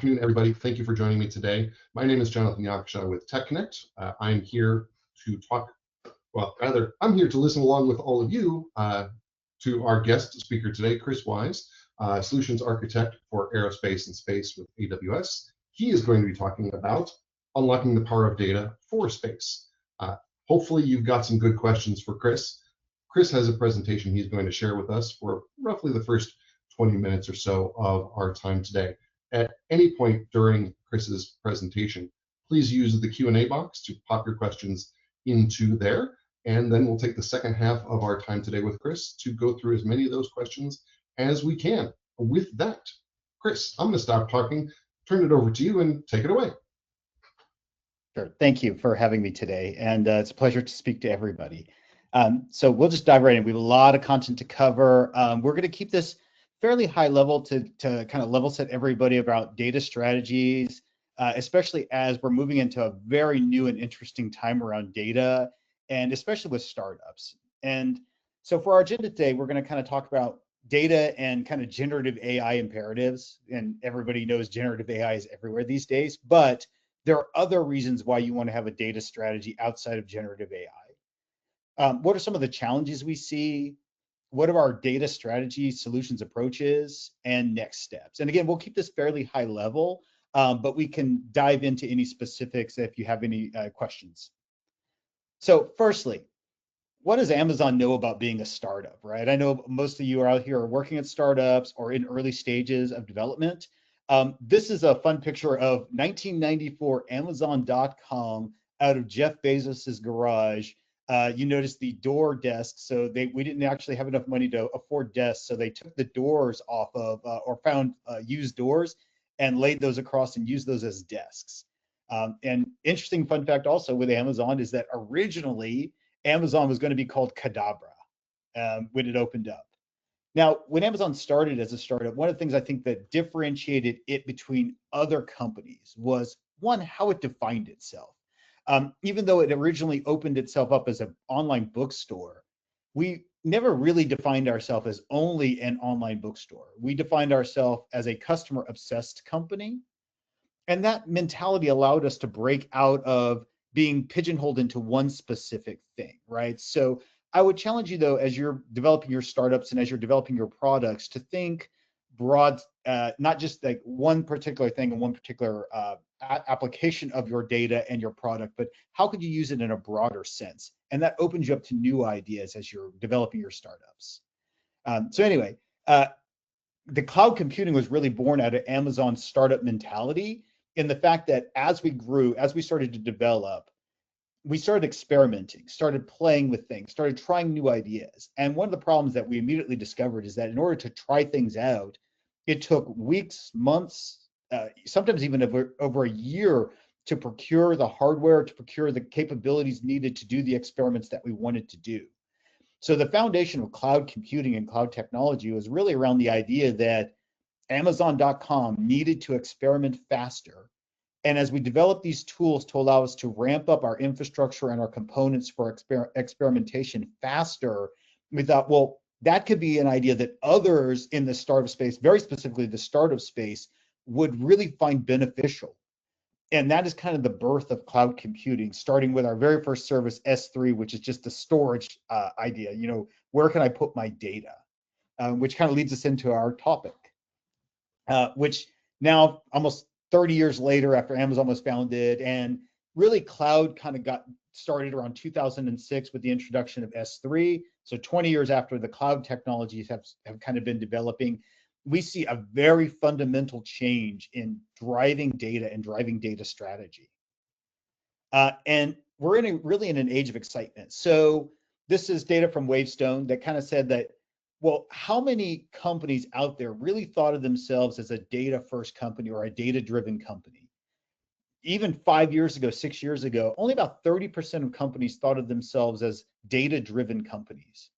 Good afternoon, everybody. Thank you for joining me today. My name is Jonathan Yaksha with Tech Connect. I'm here to talk, well, rather, I'm here to listen along with all of you to our guest speaker today, Chris Wise, Solutions Architect for Aerospace and Space with AWS. He is going to be talking about unlocking the power of data for space. Hopefully, you've got some good questions for Chris. Chris has a presentation he's going to share with us for roughly the first 20 minutes or so of our time today. At any point during Chris's presentation, please use the Q&A box to pop your questions into there, and then we'll take the second half of our time today with Chris to go through as many of those questions as we can. With that, Chris, I'm going to stop talking, turn it over to you, and take it away. Sure. Thank you for having me today, and it's a pleasure to speak to everybody. So we'll just dive right in. We have a lot of content to cover. We're going to keep this fairly high level to kind of level set everybody about data strategies, especially as we're moving into a very new and interesting time around data, and especially with startups. And so for our agenda today, we're going to kind of talk about data and kind of generative AI imperatives. And everybody knows generative AI is everywhere these days, but there are other reasons why you want to have a data strategy outside of generative AI. What are some of the challenges we see? What are our data strategy solutions approaches and next steps? And again, we'll keep this fairly high level, but we can dive into any specifics if you have any questions. So firstly, what does Amazon know about being a startup, right? I know most of you are out here are working at startups or in early stages of development. This is a fun picture of 1994 Amazon.com out of Jeff Bezos's garage. You notice the door desks, so we didn't actually have enough money to afford desks, so they took the doors off of or found used doors and laid those across and used those as desks. And interesting fun fact also with Amazon is that originally Amazon was going to be called Cadabra when it opened up. Now, when Amazon started as a startup, one of the things I think that differentiated it between other companies was, one, how it defined itself. Even though it originally opened itself up as an online bookstore, we never really defined ourselves as only an online bookstore. We defined ourselves as a customer-obsessed company. And that mentality allowed us to break out of being pigeonholed into one specific thing, right? So I would challenge you, though, as you're developing your startups and as you're developing your products, to think broad, not just like one particular thing and one particular application of your data and your product, but how could you use it in a broader sense? And that opens you up to new ideas as you're developing your startups. So anyway, the cloud computing was really born out of Amazon's startup mentality, in the fact that as we grew, as we started to develop, we started experimenting, started playing with things, started trying new ideas. And one of the problems that we immediately discovered is that in order to try things out, it took weeks, months, sometimes even over a year to procure the hardware, to procure the capabilities needed to do the experiments that we wanted to do. So the foundation of cloud computing and cloud technology was really around the idea that Amazon.com needed to experiment faster. And as we developed these tools to allow us to ramp up our infrastructure and our components for experimentation faster, we thought, well, that could be an idea that others in the startup space, very specifically the startup space, would really find beneficial. And that is kind of the birth of cloud computing, starting with our very first service, S3, which is just a storage idea. You know, where can I put my data? Which kind of leads us into our topic, which now almost 30 years later after Amazon was founded, and really cloud kind of got started around 2006 with the introduction of S3. So 20 years after the cloud technologies have kind of been developing, we see a very fundamental change in driving data and driving data strategy. And we're really in an age of excitement. So this is data from Wavestone that kind of said that, well, how many companies out there really thought of themselves as a data-first company or a data-driven company? Even 5 years ago, 6 years ago, only about 30% of companies thought of themselves as data-driven companies.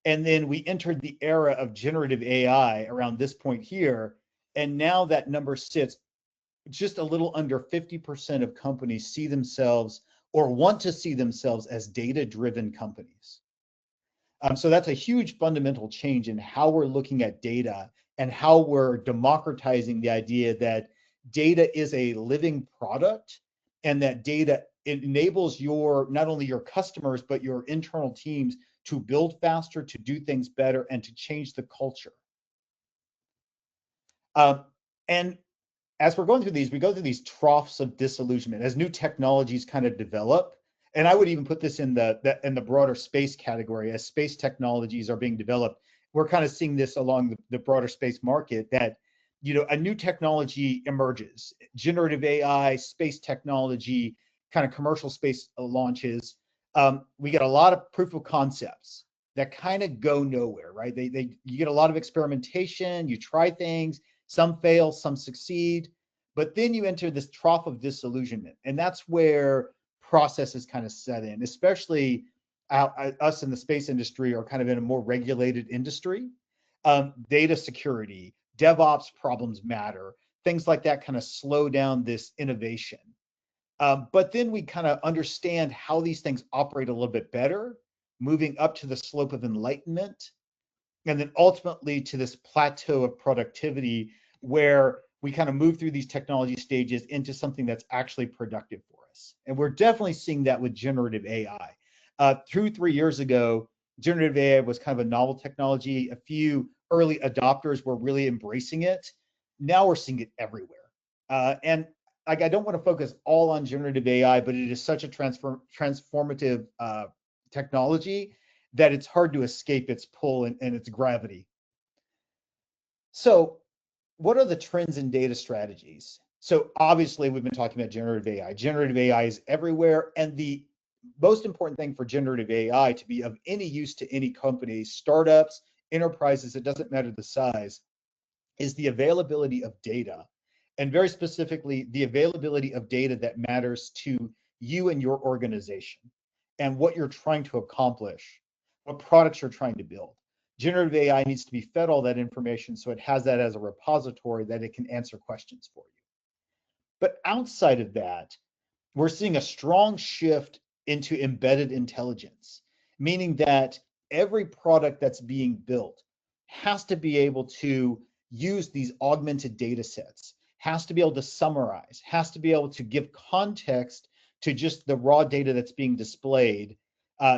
And then we entered the era of generative AI around this point here. And now that number sits just a little under 50% of companies see themselves or want to see themselves as data-driven companies. So that's a huge fundamental change in how we're looking at data and how we're democratizing the idea that data is a living product, and that data enables not only your customers, but your internal teams to build faster, to do things better, and to change the culture. And as we're going through these, we go through these troughs of disillusionment as new technologies kind of develop. And I would even put this in the broader space category. As space technologies are being developed, we're kind of seeing this along the broader space market, that a new technology emerges, generative AI, space technology, kind of commercial space launches. We get a lot of proof of concepts that kind of go nowhere, right? You get a lot of experimentation, you try things, some fail, some succeed, but then you enter this trough of disillusionment, and that's where processes kind of set in. Especially us in the space industry are kind of in a more regulated industry. Data security, DevOps problems matter, things like that kind of slow down this innovation. But then we kind of understand how these things operate a little bit better, moving up to the slope of enlightenment, and then ultimately to this plateau of productivity, where we kind of move through these technology stages into something that's actually productive for us. And we're definitely seeing that with generative AI. 2-3 years ago, generative AI was kind of a novel technology. A few early adopters were really embracing it. Now we're seeing it everywhere. And like, I don't want to focus all on generative AI, but it is such a transformative technology that it's hard to escape its pull and its gravity. So what are the trends in data strategies? So obviously we've been talking about generative AI. Generative AI is everywhere. And the most important thing for generative AI to be of any use to any company, startups, enterprises, it doesn't matter the size, is the availability of data. And very specifically, the availability of data that matters to you and your organization and what you're trying to accomplish, what products you're trying to build. Generative AI needs to be fed all that information so it has that as a repository that it can answer questions for you. But outside of that, we're seeing a strong shift into embedded intelligence, meaning that every product that's being built has to be able to use these augmented data sets, has to be able to summarize, has to be able to give context to just the raw data that's being displayed.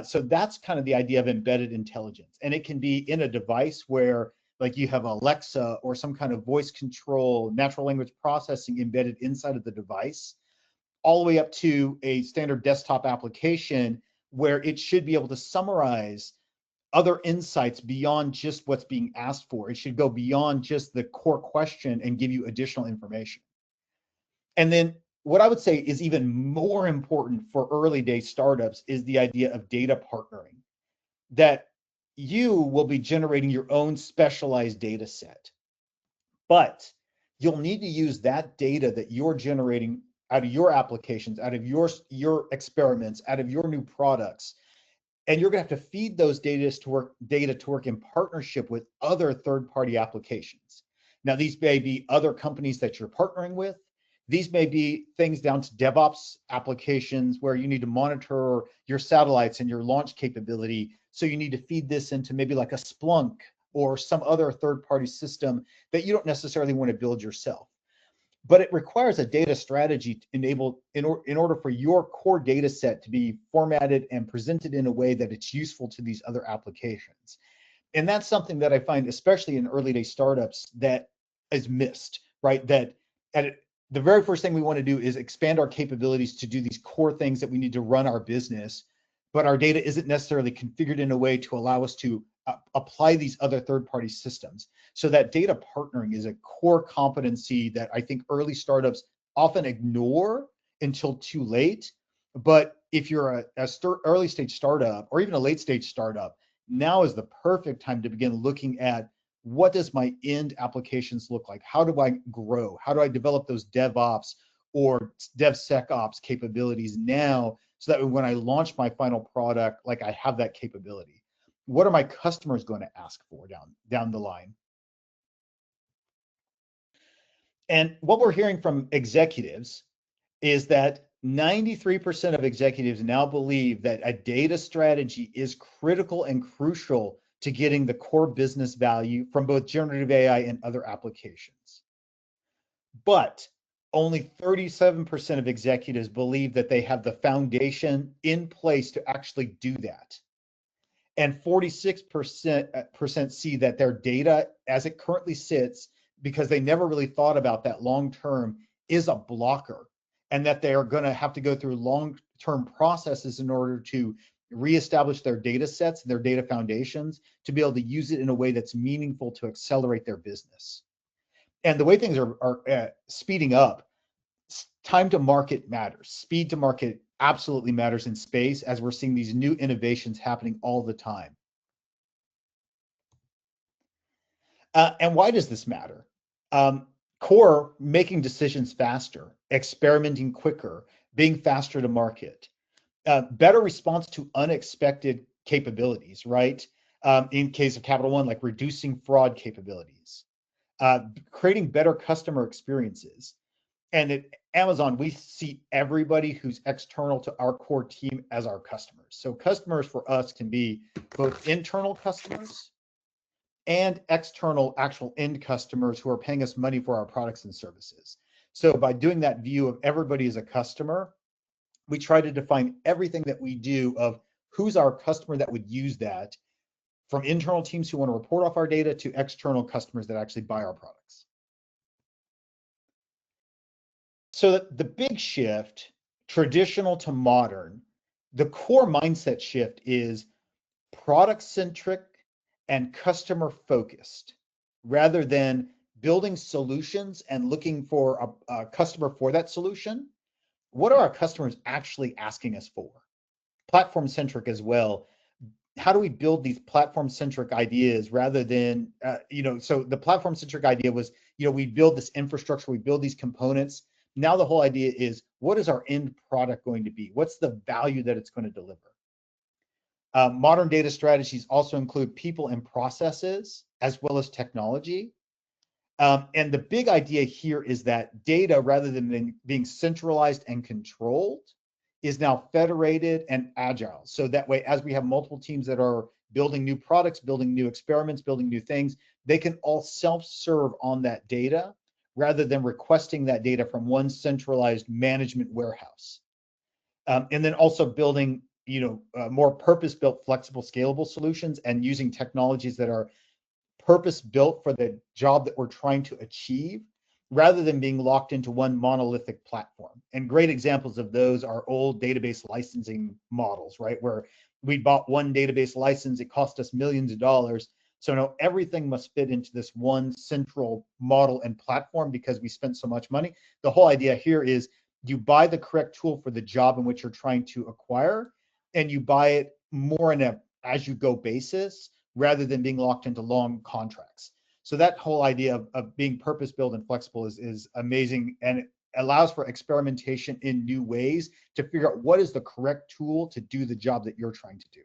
So that's kind of the idea of embedded intelligence. And it can be in a device where, like, you have Alexa or some kind of voice control, natural language processing embedded inside of the device, all the way up to a standard desktop application where it should be able to summarize other insights beyond just what's being asked for. It should go beyond just the core question and give you additional information. And then what I would say is even more important for early day startups is the idea of data partnering, that you will be generating your own specialized data set, but you'll need to use that data that you're generating out of your applications, out of your experiments, out of your new products. And you're going to have to feed those data to work in partnership with other third-party applications. Now, these may be other companies that you're partnering with. These may be things down to DevOps applications where you need to monitor your satellites and your launch capability. So you need to feed this into maybe like a Splunk or some other third-party system that you don't necessarily want to build yourself. But it requires a data strategy to enable, in order for your core data set to be formatted and presented in a way that it's useful to these other applications. And that's something that I find, especially in early day startups, that is missed, right? That the very first thing we want to do is expand our capabilities to do these core things that we need to run our business, but our data isn't necessarily configured in a way to allow us to apply these other third-party systems. So that data partnering is a core competency that I think early startups often ignore until too late. But if you're a early stage startup or even a late stage startup, now is the perfect time to begin looking at, what does my end applications look like? How do I grow? How do I develop those DevOps or DevSecOps capabilities now, so that when I launch my final product, like, I have that capability? What are my customers going to ask for down the line? And what we're hearing from executives is that 93% of executives now believe that a data strategy is critical and crucial to getting the core business value from both generative AI and other applications. But only 37% of executives believe that they have the foundation in place to actually do that. And 46% see that their data as it currently sits, because they never really thought about that long term, is a blocker, and that they are going to have to go through long-term processes in order to reestablish their data sets and their data foundations to be able to use it in a way that's meaningful to accelerate their business. And the way things are speeding up, time to market matters. Speed to market absolutely matters in space, as we're seeing these new innovations happening all the time. And why does this matter? Core, making decisions faster, experimenting quicker, being faster to market, better response to unexpected capabilities, right? In case of Capital One, like reducing fraud capabilities, creating better customer experiences. And at Amazon, we see everybody who's external to our core team as our customers. So customers for us can be both internal customers and external actual end customers who are paying us money for our products and services. So by doing that view of everybody as a customer, we try to define everything that we do of who's our customer that would use that, from internal teams who want to report off our data to external customers that actually buy our products. So the big shift, traditional to modern, the core mindset shift is product-centric and customer-focused, rather than building solutions and looking for a customer for that solution. What are our customers actually asking us for? Platform-centric as well. How do we build these platform-centric ideas rather than, so the platform-centric idea was, we build this infrastructure, we build these components. Now the whole idea is, what is our end product going to be? What's the value that it's going to deliver? Modern data strategies also include people and processes, as well as technology. And the big idea here is that data, rather than being centralized and controlled, is now federated and agile. So that way, as we have multiple teams that are building new products, building new experiments, building new things, they can all self-serve on that data, rather than requesting that data from one centralized management warehouse. And then also building more purpose-built, flexible, scalable solutions, and using technologies that are purpose-built for the job that we're trying to achieve, rather than being locked into one monolithic platform. And great examples of those are old database licensing models, right? Where we bought one database license, it cost us millions of dollars. So now everything must fit into this one central model and platform because we spent so much money. The whole idea here is you buy the correct tool for the job in which you're trying to acquire, and you buy it more in a as-you-go basis, rather than being locked into long contracts. So that whole idea of being purpose-built and flexible is amazing, and it allows for experimentation in new ways to figure out what is the correct tool to do the job that you're trying to do.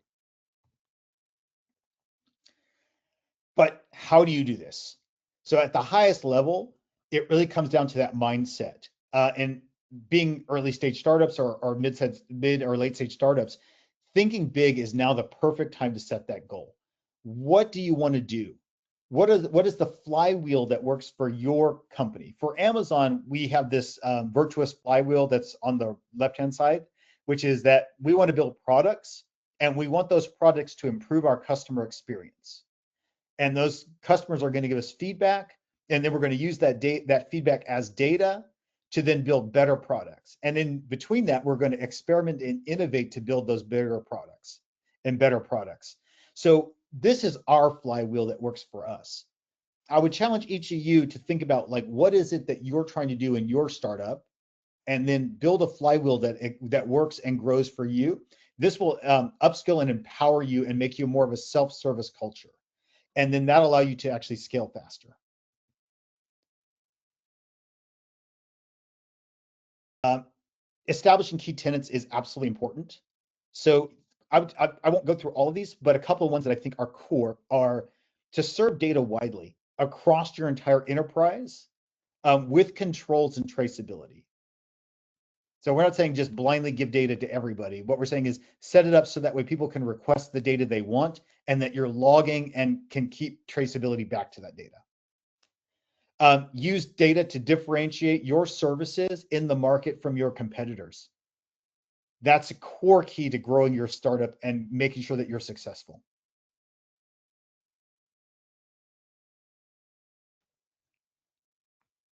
But how do you do this? So at the highest level, it really comes down to that mindset. And being early stage startups or mid or late stage startups, thinking big is now the perfect time to set that goal. What do you want to do? What is the flywheel that works for your company? For Amazon, we have this virtuous flywheel that's on the left-hand side, which is that we want to build products, and we want those products to improve our customer experience. And those customers are going to give us feedback, and then we're going to use that feedback as data to then build better products. And in between that, we're going to experiment and innovate to build those bigger products and better products. So this is our flywheel that works for us. I would challenge each of you to think about, like, what is it that you're trying to do in your startup, and then build a flywheel that works and grows for you. This will upskill and empower you and make you more of a self-service culture. And then that'll allow you to actually scale faster. Establishing key tenets is absolutely important. So I won't go through all of these, but a couple of ones that I think are core are to serve data widely across your entire enterprise with controls and traceability. So we're not saying just blindly give data to everybody. What we're saying is set it up so that way people can request the data they want, and that you're logging and can keep traceability back to that data. Use data to differentiate your services in the market from your competitors. That's a core key to growing your startup and making sure that you're successful.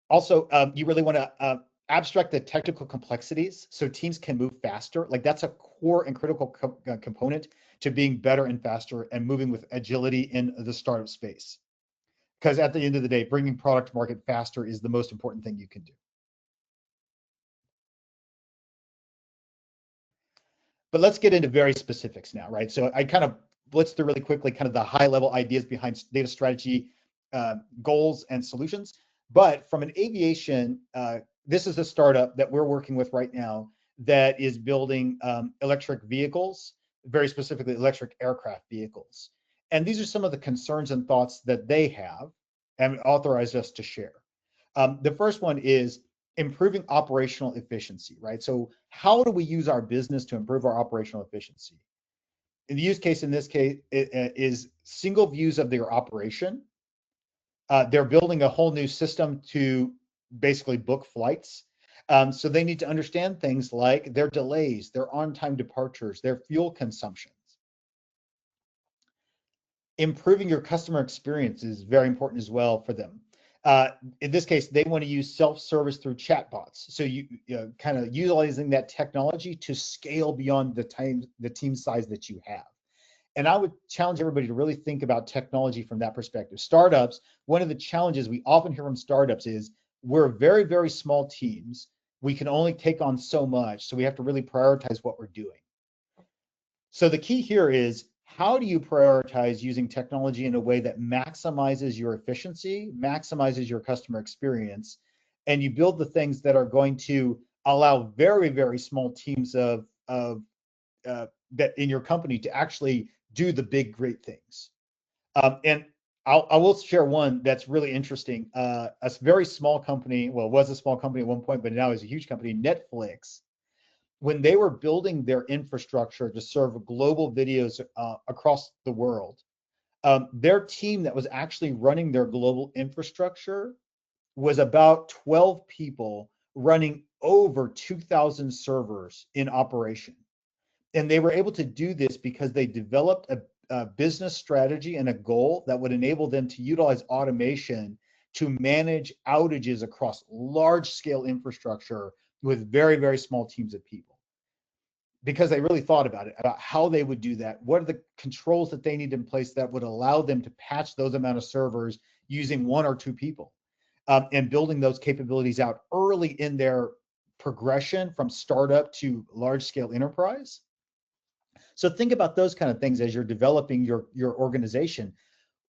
Also, you really want to abstract the technical complexities so teams can move faster. Like that's a core and critical component to being better and faster and moving with agility in the startup space. Because at the end of the day, bringing product to market faster is the most important thing you can do. But let's get into very specifics now, right? So I kind of blitzed through really quickly kind of the high level ideas behind data strategy, goals and solutions. But from an aviation, this is a startup that we're working with right now that is building electric vehicles, very specifically electric aircraft vehicles. And these are some of the concerns and thoughts that they have and authorized us to share. The first one is improving operational efficiency, right? So how do we use our business to improve our operational efficiency? In the use case in this case is single views of their operation. They're building a whole new system to basically book flights. So they need to understand things like their delays, their on-time departures, their fuel consumptions. Improving your customer experience is very important as well for them. In this case, they want to use self-service through chatbots. So you kind of utilizing that technology to scale beyond the team size that you have. And I would challenge everybody to really think about technology from that perspective. Startups, one of the challenges we often hear from startups is we're very, very small teams. We can only take on so much. So we have to really prioritize what we're doing. So the key here is, how do you prioritize using technology in a way that maximizes your efficiency, maximizes your customer experience, and you build the things that are going to allow very, very small teams of that in your company to actually do the big, great things. And I will share one that's really interesting. A very small company, well, it was a small company at one point, but now is a huge company, Netflix. When they were building their infrastructure to serve global videos across the world, their team that was actually running their global infrastructure was about 12 people running over 2,000 servers in operation. And they were able to do this because they developed a business strategy and a goal that would enable them to utilize automation to manage outages across large scale infrastructure with very, very small teams of people. Because they really thought about it, about how they would do that. What are the controls that they need in place that would allow them to patch those amount of servers using one or two people, and building those capabilities out early in their progression from startup to large scale enterprise. So think about those kind of things as you're developing your organization.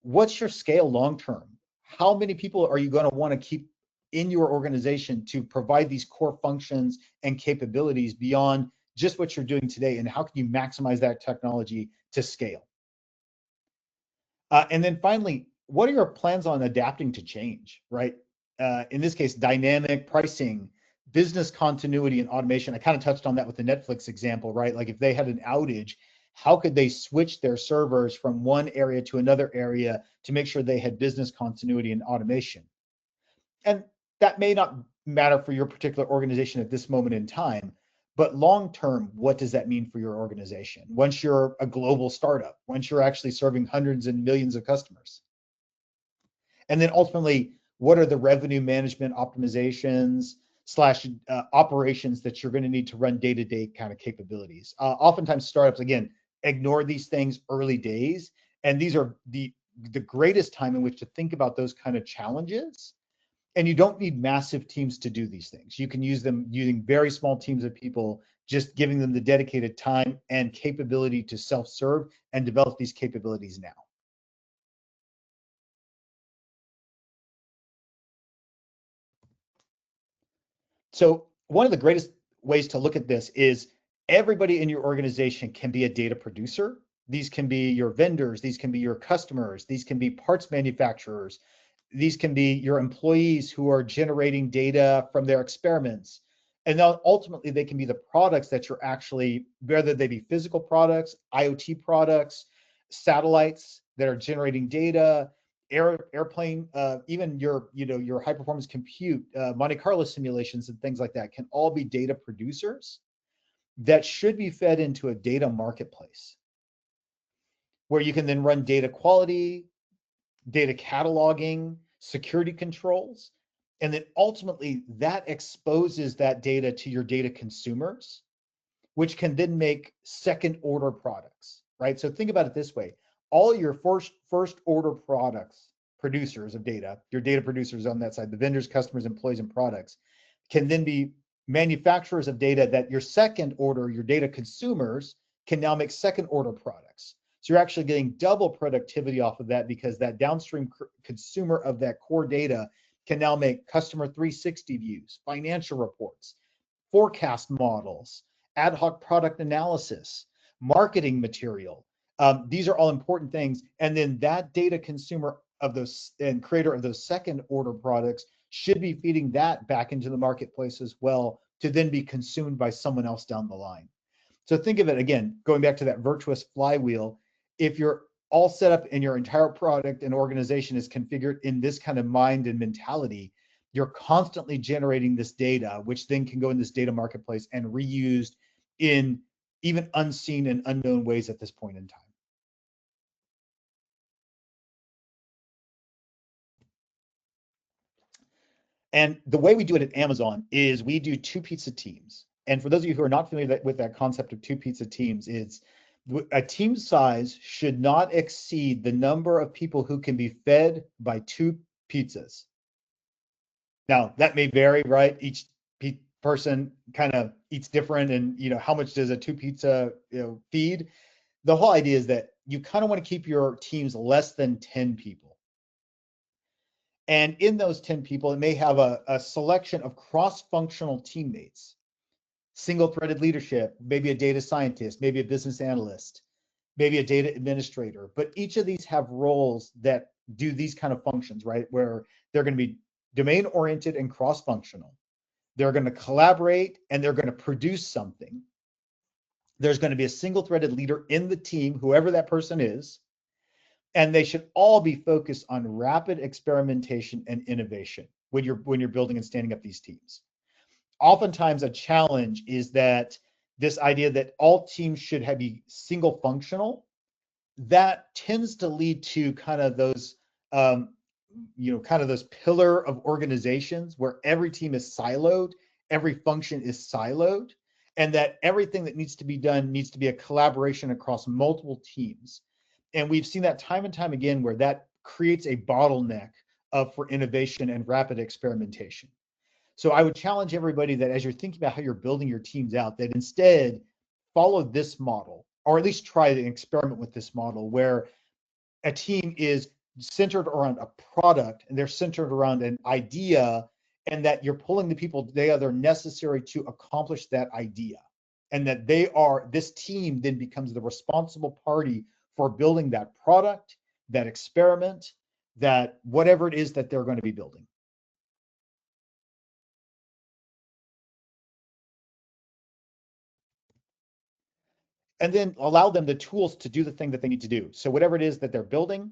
What's your scale long term? How many people are you going to want to keep in your organization to provide these core functions and capabilities beyond just what you're doing today? And how can you maximize that technology to scale? And then finally, what are your plans on adapting to change, right? In this case, dynamic pricing, business continuity, and automation. I kind of touched on that with the Netflix example, right? Like if they had an outage, how could they switch their servers from one area to another area to make sure they had business continuity and automation? And that may not matter for your particular organization at this moment in time, but long term, what does that mean for your organization? Once you're a global startup, once you're actually serving hundreds and millions of customers. And then ultimately, what are the revenue management optimizations / operations that you're going to need to run day-to-day kind of capabilities? Oftentimes startups, again, ignore these things early days. And these are the greatest time in which to think about those kind of challenges. And you don't need massive teams to do these things. You can use them using very small teams of people, just giving them the dedicated time and capability to self-serve and develop these capabilities now. So one of the greatest ways to look at this is everybody in your organization can be a data producer. These can be your vendors, these can be your customers, these can be parts manufacturers, these can be your employees who are generating data from their experiments. And then ultimately they can be the products that you're actually, whether they be physical products, IoT products, satellites that are generating data, airplane, even your high performance compute, Monte Carlo simulations and things like that can all be data producers that should be fed into a data marketplace where you can then run data quality, data cataloging, security controls, and then ultimately that exposes that data to your data consumers, which can then make second order products, right? So think about it this way. All your first order products, producers of data, your data producers on that side, the vendors, customers, employees, and products, can then be manufacturers of data that your second order, your data consumers, can now make second order products. So you're actually getting double productivity off of that because that downstream consumer of that core data can now make customer 360 views, financial reports, forecast models, ad hoc product analysis, marketing material. These are all important things. And then that data consumer of those and creator of those second order products should be feeding that back into the marketplace as well to then be consumed by someone else down the line. So think of it again, going back to that virtuous flywheel. If you're all set up and your entire product and organization is configured in this kind of mind and mentality, you're constantly generating this data, which then can go in this data marketplace and reused in even unseen and unknown ways at this point in time. And the way we do it at Amazon is we do 2 pizza teams. And for those of you who are not familiar with that concept of 2 pizza teams, it's a team size should not exceed the number of people who can be fed by 2 pizzas. Now that may vary, right? Each person kind of eats different, and how much does a 2 pizza feed? The whole idea is that you kind of want to keep your teams less than 10 people. And in those 10 people, it may have a selection of cross-functional teammates, single-threaded leadership, maybe a data scientist, maybe a business analyst, maybe a data administrator. But each of these have roles that do these kind of functions, right? Where they're going to be domain-oriented and cross-functional. They're going to collaborate and they're going to produce something. There's going to be a single-threaded leader in the team, whoever that person is. And they should all be focused on rapid experimentation and innovation when you're building and standing up these teams. Oftentimes a challenge is that this idea that all teams should be single functional, that tends to lead to kind of those those pillar of organizations where every team is siloed, every function is siloed, and that everything that needs to be done needs to be a collaboration across multiple teams. And we've seen that time and time again where that creates a bottleneck for innovation and rapid experimentation. So I would challenge everybody that as you're thinking about how you're building your teams out, that instead follow this model, or at least try to experiment with this model where a team is centered around a product and they're centered around an idea, and that you're pulling the people together necessary to accomplish that idea. And that this team then becomes the responsible party for building that product, that experiment, that whatever it is that they're going to be building. And then allow them the tools to do the thing that they need to do. So whatever it is that they're building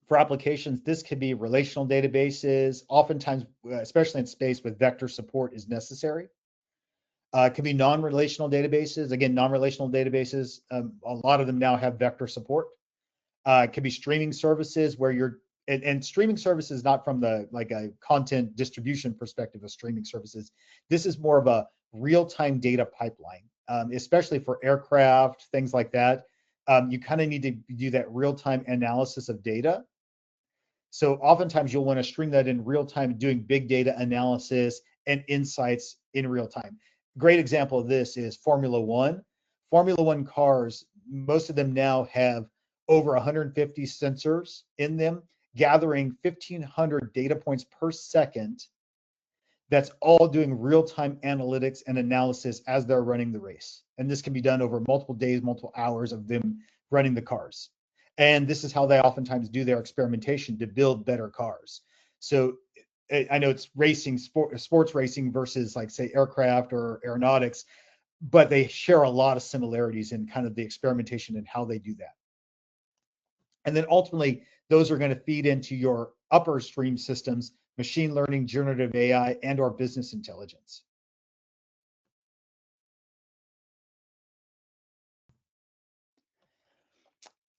for applications, this could be relational databases. Oftentimes, especially in space with vector support is necessary. It could be non-relational databases. Again, non-relational databases, a lot of them now have vector support. It could be streaming services where and streaming services not from like a content distribution perspective of streaming services. This is more of a real-time data pipeline, especially for aircraft, things like that. You kind of need to do that real-time analysis of data. So oftentimes you'll want to stream that in real time, doing big data analysis and insights in real time. Great example of this is Formula One. Formula One cars, most of them now have over 150 sensors in them, gathering 1,500 data points per second. That's all doing real-time analytics and analysis as they're running the race. And this can be done over multiple days, multiple hours of them running the cars. And this is how they oftentimes do their experimentation to build better cars. So I know it's racing, sports racing versus like say aircraft or aeronautics, but they share a lot of similarities in kind of the experimentation and how they do that. And then ultimately, those are going to feed into your upper stream systems, machine learning, generative AI, and or business intelligence.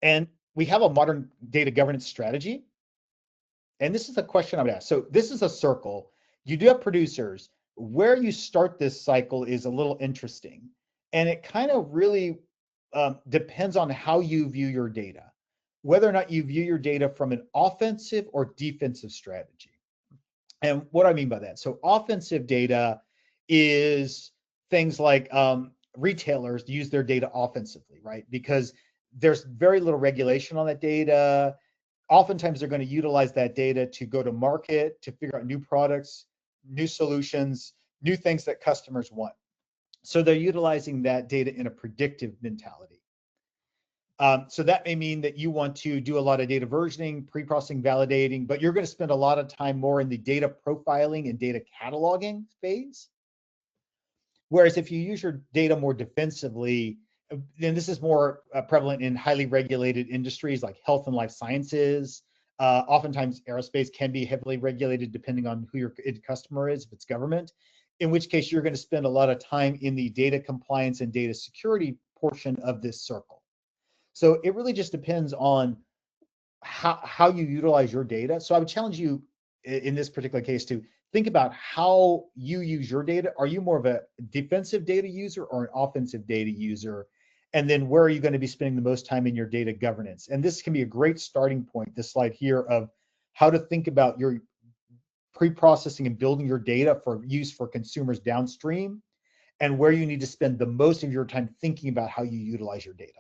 And we have a modern data governance strategy. And this is a question I would ask. So this is a circle. You do have producers. Where you start this cycle is a little interesting. And it kind of really depends on how you view your data, whether or not you view your data from an offensive or defensive strategy. And what do I mean by that? So offensive data is things like retailers use their data offensively, right? Because there's very little regulation on that data. Oftentimes they're going to utilize that data to go to market, to figure out new products, new solutions, new things that customers want. So they're utilizing that data in a predictive mentality. So that may mean that you want to do a lot of data versioning, pre-processing, validating, but you're going to spend a lot of time more in the data profiling and data cataloging phase. Whereas if you use your data more defensively, and this is more prevalent in highly regulated industries like health and life sciences. Oftentimes aerospace can be heavily regulated depending on who your customer is, if it's government, in which case you're going to spend a lot of time in the data compliance and data security portion of this circle. So it really just depends on how you utilize your data. So I would challenge you in this particular case to think about how you use your data. Are you more of a defensive data user or an offensive data user? And then where are you going to be spending the most time in your data governance? And this can be a great starting point, this slide here, of how to think about your pre-processing and building your data for use for consumers downstream, and where you need to spend the most of your time thinking about how you utilize your data.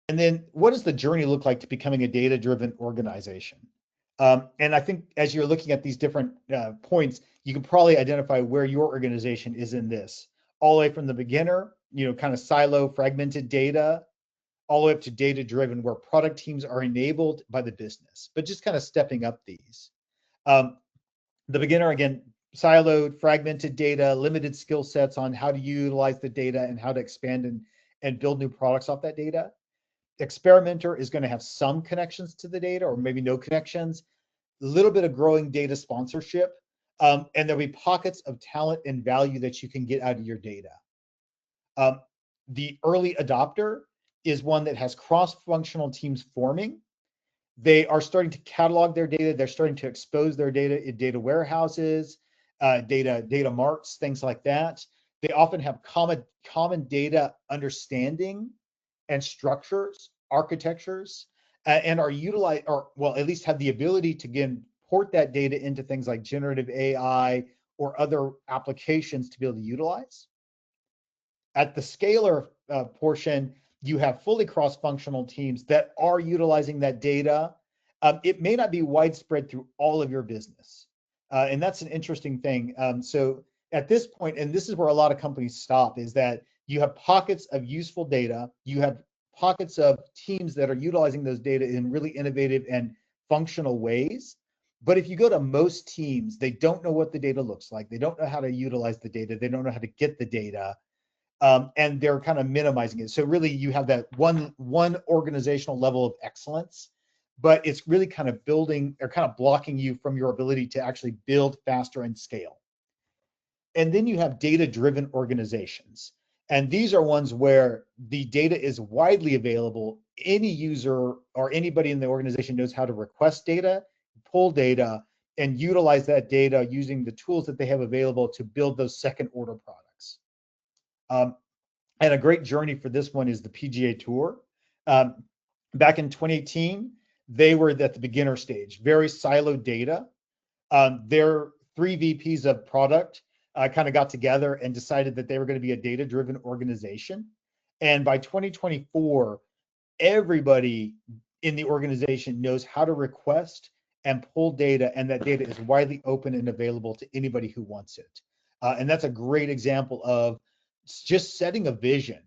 And then what does the journey look like to becoming a data-driven organization? And I think as you're looking at these different points, you can probably identify where your organization is in this, all the way from the beginner, kind of silo fragmented data, all the way up to data-driven, where product teams are enabled by the business, but just kind of stepping up these. The beginner, again, siloed, fragmented data, limited skill sets on how to utilize the data and how to expand and build new products off that data. Experimenter is going to have some connections to the data or maybe no connections, a little bit of growing data sponsorship, and there'll be pockets of talent and value that you can get out of your data. The early adopter is one that has cross-functional teams forming. They are starting to catalog their data. They're starting to expose their data in data warehouses, data marts, things like that. They often have common data understanding and structures, architectures, and are utilized, or well, at least have the ability to again port that data into things like generative AI or other applications to be able to utilize. At the scalar portion, you have fully cross-functional teams that are utilizing that data. It may not be widespread through all of your business, and that's an interesting thing. So at this point, and this is where a lot of companies stop, is that you have pockets of useful data, you have pockets of teams that are utilizing those data in really innovative and functional ways. But if you go to most teams, they don't know what the data looks like. They don't know how to utilize the data. They don't know how to get the data. And they're kind of minimizing it. So really you have that one organizational level of excellence, but it's really kind of building or kind of blocking you from your ability to actually build faster and scale. And then you have data-driven organizations. And these are ones where the data is widely available. Any user or anybody in the organization knows how to request data, pull data, and utilize that data using the tools that they have available to build those second-order products. And a great journey for this one is the PGA Tour. Back in 2018, they were at the beginner stage, very siloed data. Their 3 VPs of product kind of got together and decided that they were going to be a data-driven organization. And by 2024, everybody in the organization knows how to request and pull data, and that data is widely open and available to anybody who wants it. And that's a great example of just setting a vision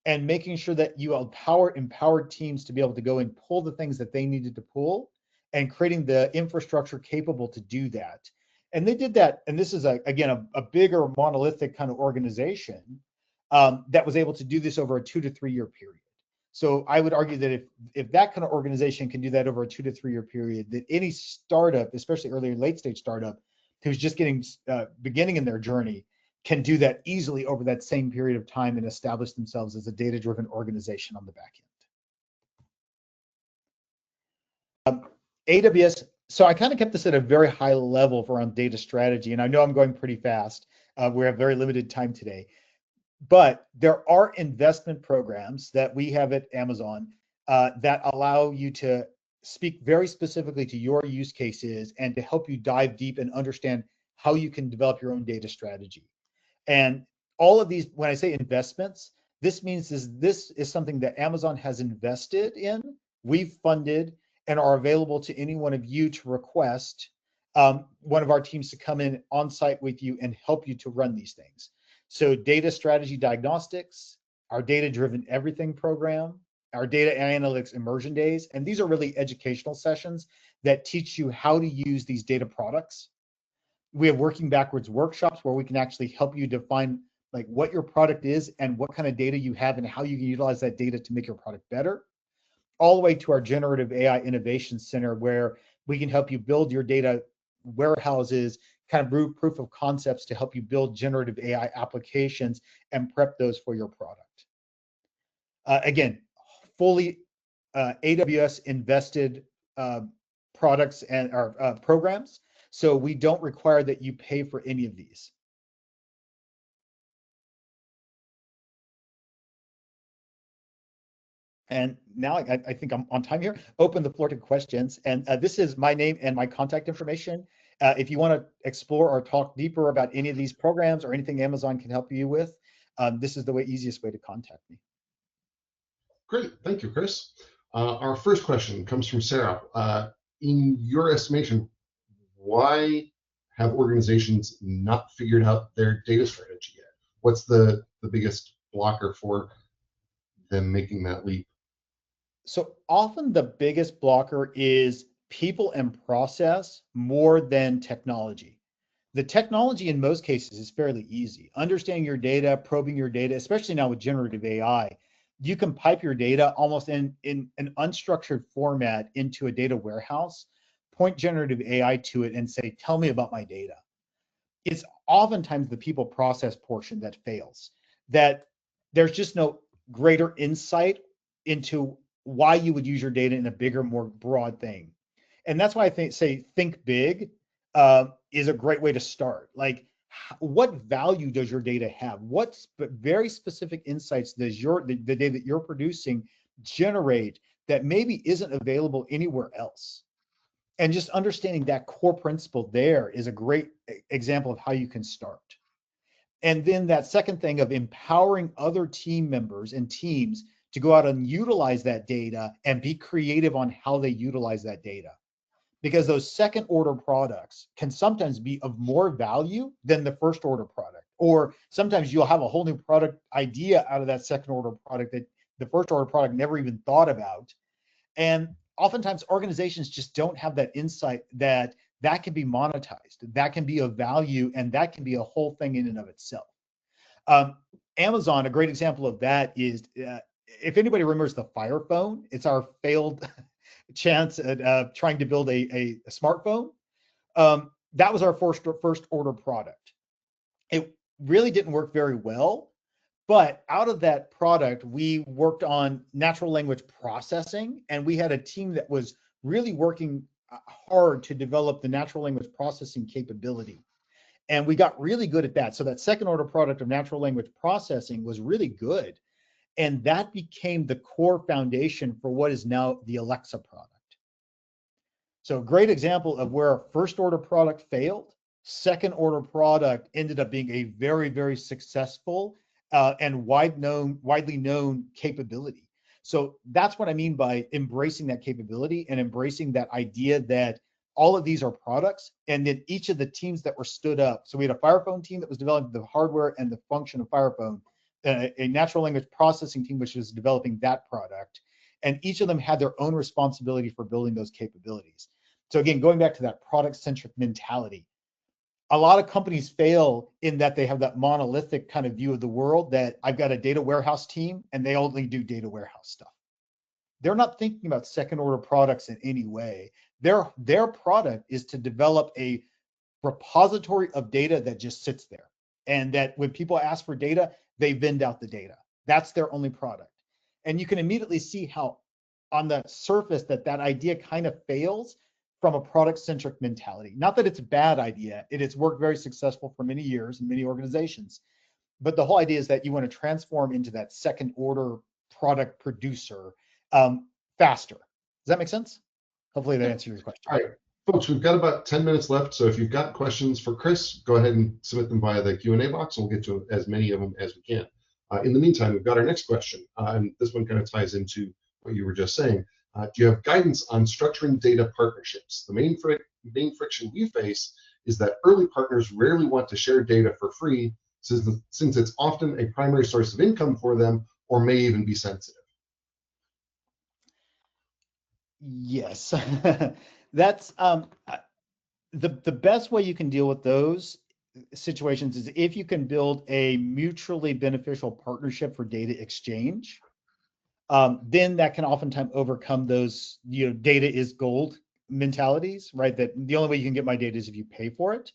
and making sure that you empowered teams to be able to go and pull the things that they needed to pull, and creating the infrastructure capable to do that. And they did that. And this is again a bigger monolithic kind of organization. that was able to do this over a 2 to 3 year period. So I would argue that if that kind of organization can do that over a 2 to 3 year period, that any startup, especially early or late stage startup, who's just getting beginning in their journey, can do that easily over that same period of time and establish themselves as a data-driven organization on the back end. AWS. So I kind of kept this at a very high level around data strategy, and I know I'm going pretty fast. We have very limited time today. But there are investment programs that we have at Amazon that allow you to speak very specifically to your use cases and to help you dive deep and understand how you can develop your own data strategy. And all of these, when I say investments, this means this is something that Amazon has invested in, we've funded, and are available to any one of you to request one of our teams to come in on site with you and help you to run these things. So data strategy diagnostics, our data-driven everything program, our data analytics immersion days, and these are really educational sessions that teach you how to use these data products. We have working backwards workshops where we can actually help you define like what your product is and what kind of data you have and how you can utilize that data to make your product better, all the way to our generative AI innovation center where we can help you build your data warehouses, kind of proof of concepts to help you build generative AI applications and prep those for your product. Again, fully AWS invested products and our programs, so we don't require that you pay for any of these. And now I think I'm on time here. Open the floor to questions. And this is my name and my contact information. If you want to explore or talk deeper about any of these programs or anything Amazon can help you with, this is the easiest way to contact me. Great, thank you, Chris. Our first question comes from Sarah. In your estimation, why have organizations not figured out their data strategy yet? What's the biggest blocker for them making that leap? So often the biggest blocker is people and process more than technology. The technology in most cases is fairly easy. Understanding your data, probing your data, especially now with generative AI, you can pipe your data almost in an unstructured format into a data warehouse, point generative AI to it and say, tell me about my data. It's oftentimes the people process portion that fails, that there's just no greater insight into why you would use your data in a bigger, more broad thing. And that's why I think big is a great way to start. Like, what value does your data have? What very specific insights does the data that you're producing generate that maybe isn't available anywhere else? And just understanding that core principle there is a great example of how you can start. And then that second thing of empowering other team members and teams to go out and utilize that data and be creative on how they utilize that data. Because those second order products can sometimes be of more value than the first order product. Or sometimes you'll have a whole new product idea out of that second order product that the first order product never even thought about. And oftentimes organizations just don't have that insight that can be monetized, that can be of value, and that can be a whole thing in and of itself. Amazon, a great example of that is, if anybody remembers the Fire Phone, it's our failed chance at trying to build a smartphone. That was our first order product. It really didn't work very well, but out of that product, we worked on natural language processing, and we had a team that was really working hard to develop the natural language processing capability. And we got really good at that. So that second order product of natural language processing was really good. And that became the core foundation for what is now the Alexa product. So a great example of where our first order product failed, second order product ended up being a very, very successful and widely known capability. So that's what I mean by embracing that capability and embracing that idea that all of these are products, and then each of the teams that were stood up. So we had a Fire Phone team that was developing the hardware and the function of Fire Phone, a natural language processing team which was developing that product, and each of them had their own responsibility for building those capabilities. So again, going back to that product-centric mentality, a lot of companies fail in that they have that monolithic kind of view of the world, that I've got a data warehouse team and they only do data warehouse stuff. They're not thinking about second order products in any way. Their product is to develop a repository of data that just sits there. And that when people ask for data, they vend out the data. That's their only product. And you can immediately see how on the surface that idea kind of fails from a product-centric mentality. Not that it's a bad idea. It has worked very successful for many years in many organizations. But the whole idea is that you want to transform into that second order product producer faster. Does that make sense? Hopefully that answers your question. All right, folks, we've got about 10 minutes left. So if you've got questions for Chris, go ahead and submit them via the Q&A box, and we'll get to as many of them as we can. In the meantime, we've got our next question, and this one kind of ties into what you were just saying. Do you have guidance on structuring data partnerships? The main friction we face is that early partners rarely want to share data for free, since it's often a primary source of income for them, or may even be sensitive. Yes, that's the best way you can deal with those situations is if you can build a mutually beneficial partnership for data exchange. Then that can oftentimes overcome those, data is gold mentalities, right? That the only way you can get my data is if you pay for it.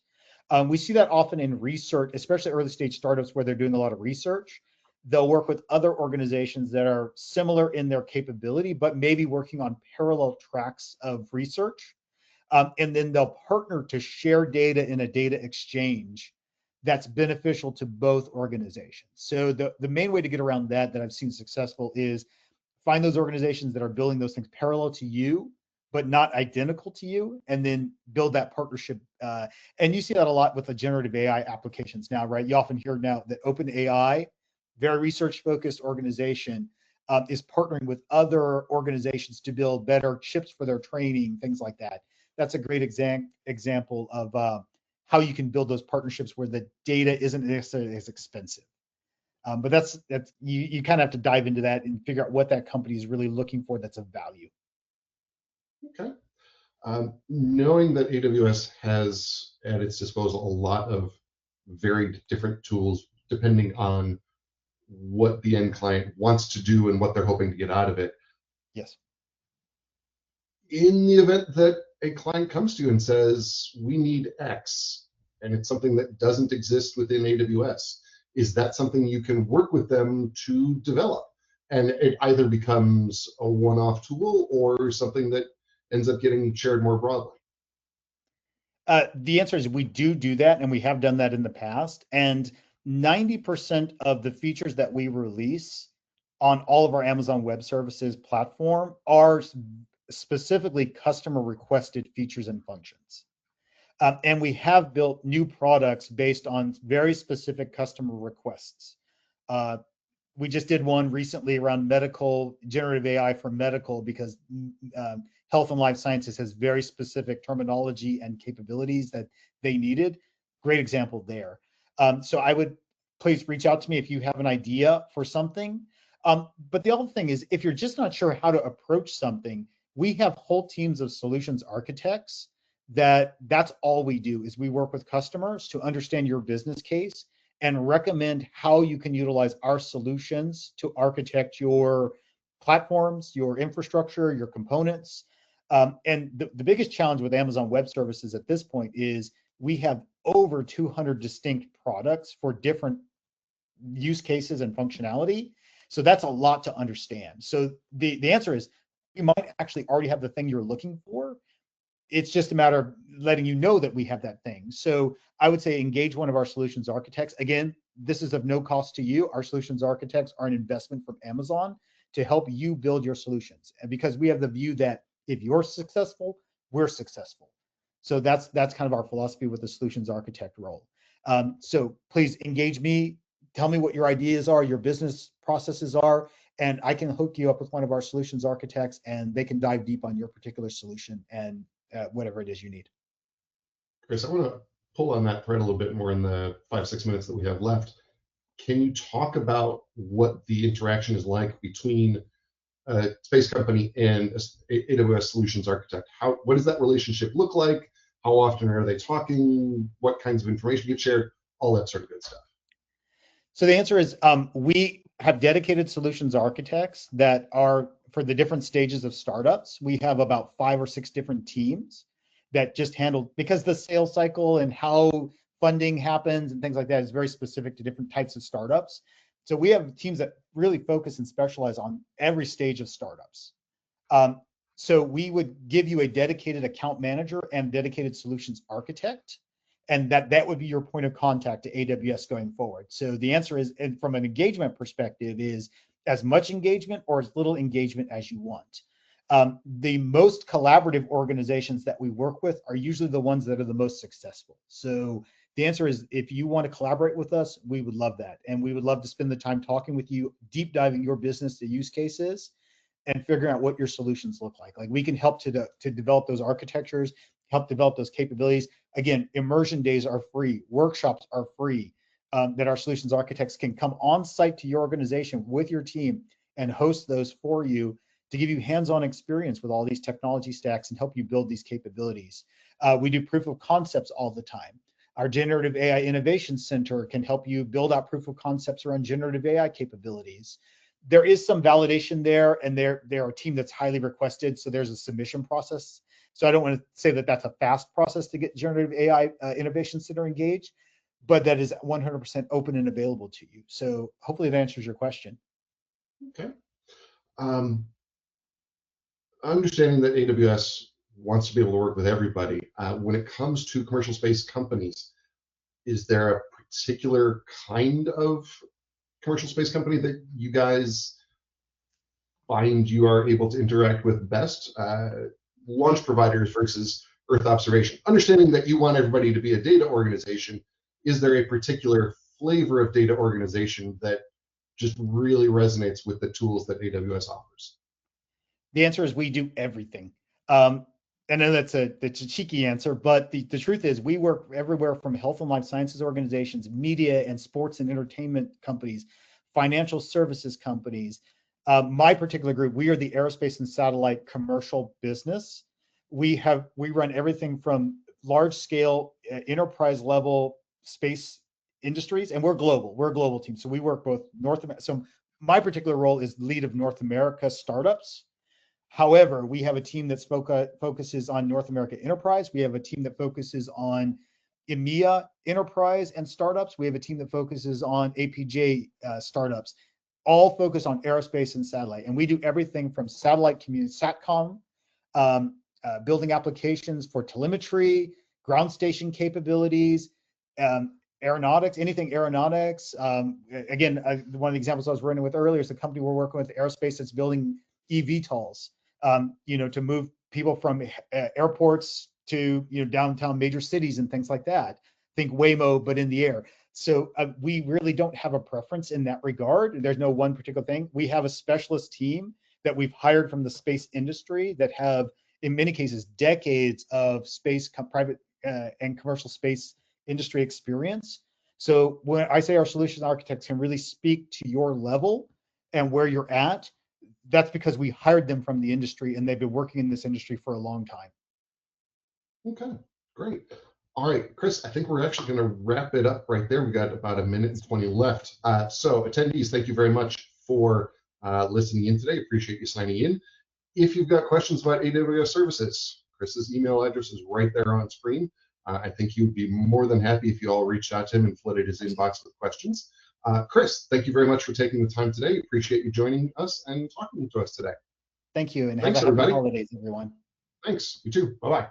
We see that often in research, especially early stage startups where they're doing a lot of research. They'll work with other organizations that are similar in their capability, but maybe working on parallel tracks of research. And then they'll partner to share data in a data exchange that's beneficial to both organizations. So the main way to get around that I've seen successful is find those organizations that are building those things parallel to you, but not identical to you, and then build that partnership. And you see that a lot with the generative AI applications now, right? You often hear now that OpenAI, very research-focused organization, is partnering with other organizations to build better chips for their training, things like that. That's a great example of how you can build those partnerships where the data isn't necessarily as expensive. But that's you kind of have to dive into that and figure out what that company is really looking for that's of value. Okay. Knowing that AWS has at its disposal a lot of very different tools depending on what the end client wants to do and what they're hoping to get out of it. Yes. In the event that a client comes to you and says, we need X, and it's something that doesn't exist within AWS, is that something you can work with them to develop? And it either becomes a one-off tool or something that ends up getting shared more broadly? The answer is we do that, and we have done that in the past. And 90% of the features that we release on all of our Amazon Web Services platform are specifically customer requested features and functions. And we have built new products based on very specific customer requests. We just did one recently around medical, generative AI for medical, because health and life sciences has very specific terminology and capabilities that they needed. Great example there. So I would please reach out to me if you have an idea for something. But the other thing is, if you're just not sure how to approach something, we have whole teams of solutions architects that's all we do is we work with customers to understand your business case and recommend how you can utilize our solutions to architect your platforms, your infrastructure, your components. And the biggest challenge with Amazon Web Services at this point is we have over 200 distinct products for different use cases and functionality. So that's a lot to understand. So the answer is you might actually already have the thing you're looking for. It's just a matter of letting you know that we have that thing. So I would say engage one of our solutions architects. Again, this is of no cost to you. Our solutions architects are an investment from Amazon to help you build your solutions. And because we have the view that if you're successful, we're successful. So that's kind of our philosophy with the solutions architect role. So please engage me. Tell me what your ideas are, your business processes are, and I can hook you up with one of our solutions architects, and they can dive deep on your particular solution and whatever it is you need. Chris, I want to pull on that thread a little bit more in the 5-6 minutes that we have left. Can you talk about what the interaction is like between a space company and a AWS solutions architect? What does that relationship look like? How often are they talking? What kinds of information get shared? All that sort of good stuff. So the answer is we have dedicated solutions architects that are for the different stages of startups. We have about 5 or 6 different teams that just handle, because the sales cycle and how funding happens and things like that is very specific to different types of startups. So we have teams that really focus and specialize on every stage of startups. So we would give you a dedicated account manager and dedicated solutions architect, and that would be your point of contact to AWS going forward. So the answer is, and from an engagement perspective, is as much engagement or as little engagement as you want. The most collaborative organizations that we work with are usually the ones that are the most successful. So the answer is, if you want to collaborate with us, we would love that. And we would love to spend the time talking with you, deep diving your business to use cases and figuring out what your solutions look like. Like we can help to develop those architectures, help develop those capabilities. Again, immersion days are free, workshops are free, that our solutions architects can come on site to your organization with your team and host those for you to give you hands-on experience with all these technology stacks and help you build these capabilities. We do proof of concepts all the time. Our Generative AI Innovation Center can help you build out proof of concepts around generative AI capabilities. There is some validation there, and they're a team that's highly requested, so there's a submission process. So I don't want to say that that's a fast process to get Generative AI Innovation Center engaged, but that is 100% open and available to you. So hopefully that answers your question. Okay. Understanding that AWS wants to be able to work with everybody, when it comes to commercial space companies, is there a particular kind of commercial space company that you guys find you are able to interact with best? Launch providers versus Earth observation. Understanding that you want everybody to be a data organization, is there a particular flavor of data organization that just really resonates with the tools that AWS offers? The answer is we do everything. I know that's a cheeky answer, but the truth is we work everywhere from health and life sciences organizations, media and sports and entertainment companies, financial services companies. My particular group, we are the aerospace and satellite commercial business. We run everything from large scale enterprise level space industries, and we're global. We're a global team. So we work both North America. So my particular role is lead of North America startups. However, we have a team that focuses on North America enterprise. We have a team that focuses on EMEA enterprise and startups. We have a team that focuses on APJ startups, all focused on aerospace and satellite. And we do everything from satellite community, SATCOM, building applications for telemetry, ground station capabilities, aeronautics, anything aeronautics. Again, one of the examples I was running with earlier is the company we're working with, aerospace, that's building eVTOLs, to move people from airports to downtown major cities and things like that. Think Waymo, but in the air. So we really don't have a preference in that regard. There's no one particular thing. We have a specialist team that we've hired from the space industry that have, in many cases, decades of space, private and commercial space industry experience. So when I say our solution architects can really speak to your level and where you're at, that's because we hired them from the industry and they've been working in this industry for a long time. Okay, great. All right, Chris, I think we're actually going to wrap it up right there. We got about 1:20 left. So attendees, thank you very much for listening in today. Appreciate you signing in. If you've got questions about AWS services, Chris's email address is right there on screen. I think he would be more than happy if you all reached out to him and flooded his inbox with questions. Chris, thank you very much for taking the time today. Appreciate you joining us and talking to us today. Thank you, and Thanks, have a happy everybody. holidays, everyone. Thanks. You too. Bye-bye.